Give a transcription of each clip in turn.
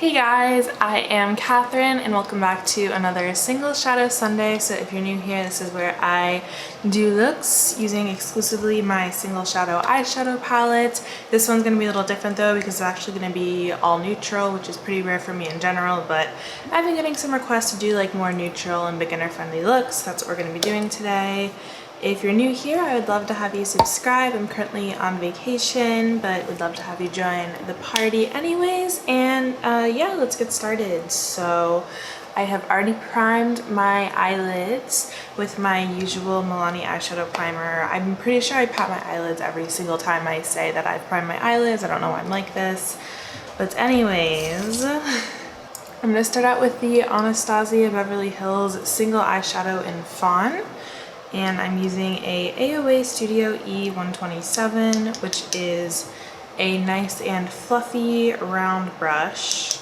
Hey guys, I am Catherine and welcome back to another Single Shadow Sunday. So if you're new here, this is where I do looks using exclusively my Single Shadow eyeshadow palette. This one's going to be a little different though because it's actually going to be all neutral, which is pretty rare for me in general, but I've been getting some requests to do like more neutral and beginner friendly looks. That's what we're going to be doing today. If you're new here, I would love to have you subscribe. I'm currently on vacation, but would love to have you join the party anyways. And yeah, let's get started. So I have already primed my eyelids with my usual Milani eyeshadow primer. I'm pretty sure I pat my eyelids every single time I say that I've primed my eyelids. I don't know why I'm like this. But anyways, I'm gonna start out with the Anastasia Beverly Hills single eyeshadow in Fawn. And I'm using a AOA Studio E127, which is a nice and fluffy round brush.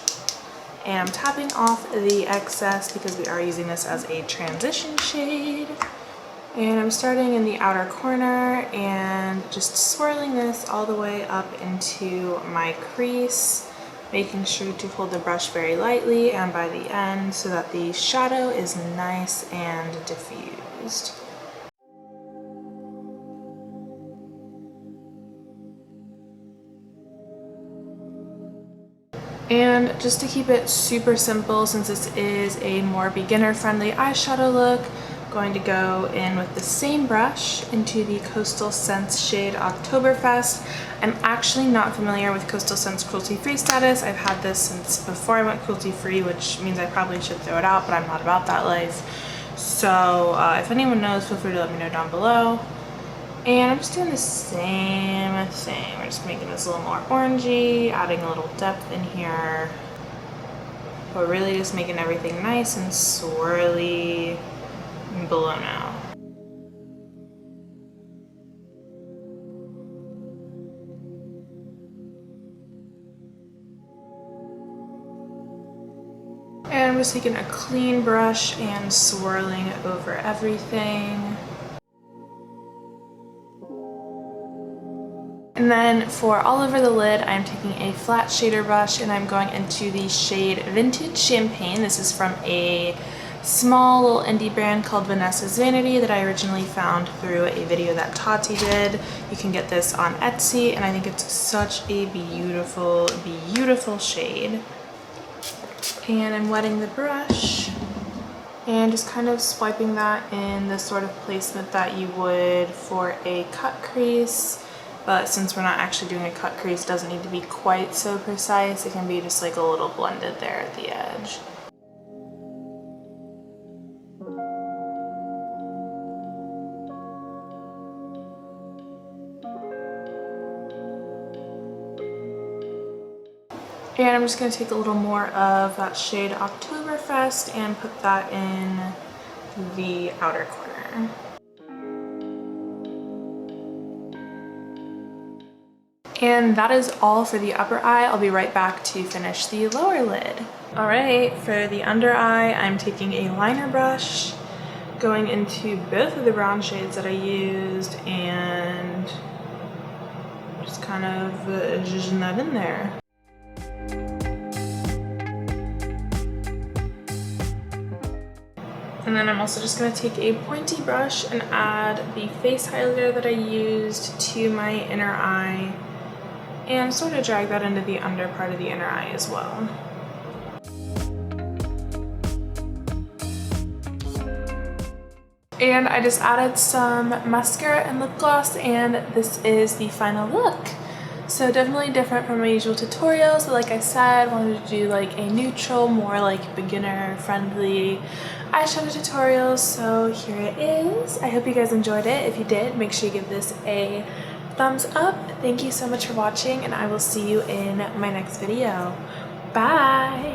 And I'm tapping off the excess because we are using this as a transition shade. And I'm starting in the outer corner and just swirling this all the way up into my crease, making sure to hold the brush very lightly and by the end so that the shadow is nice and diffused. And just to keep it super simple, since this is a more beginner friendly eyeshadow look, I'm going to go in with the same brush into the Coastal Scents shade Oktoberfest. I'm actually not familiar with Coastal Scents cruelty free status. I've had this since before I went cruelty free, which means I probably should throw it out, but I'm not about that life. So if anyone knows, feel free to let me know down below. And I'm just doing the same thing. We're just making this a little more orangey, adding a little depth in here, but really just making everything nice and swirly below now. And I'm just taking a clean brush and swirling over everything. And then for all over the lid, I'm taking a flat shader brush and I'm going into the shade Vintage Champagne. This is from a small little indie brand called Vanessa's Vanity that I originally found through a video that Tati did. You can get this on Etsy and I think it's such a beautiful, beautiful shade. And I'm wetting the brush and just kind of swiping that in the sort of placement that you would for a cut crease. But since we're not actually doing a cut crease, it doesn't need to be quite so precise. It can be just like a little blended there at the edge. And I'm just going to take a little more of that shade Oktoberfest and put that in the outer corner. And that is all for the upper eye. I'll be right back to finish the lower lid. All right, for the under eye, I'm taking a liner brush, going into both of the brown shades that I used and just kind of zhuzhing that in there. And then I'm also just going to take a pointy brush and add the face highlighter that I used to my inner eye and sort of drag that into the under part of the inner eye as well. And I just added some mascara and lip gloss and this is the final look. So definitely different from my usual tutorials, but like I said, I wanted to do like a neutral, more like beginner friendly eyeshadow tutorial. So here it is. I hope you guys enjoyed it. If you did, make sure you give this a thumbs up. Thank you so much for watching and I will see you in my next video. Bye!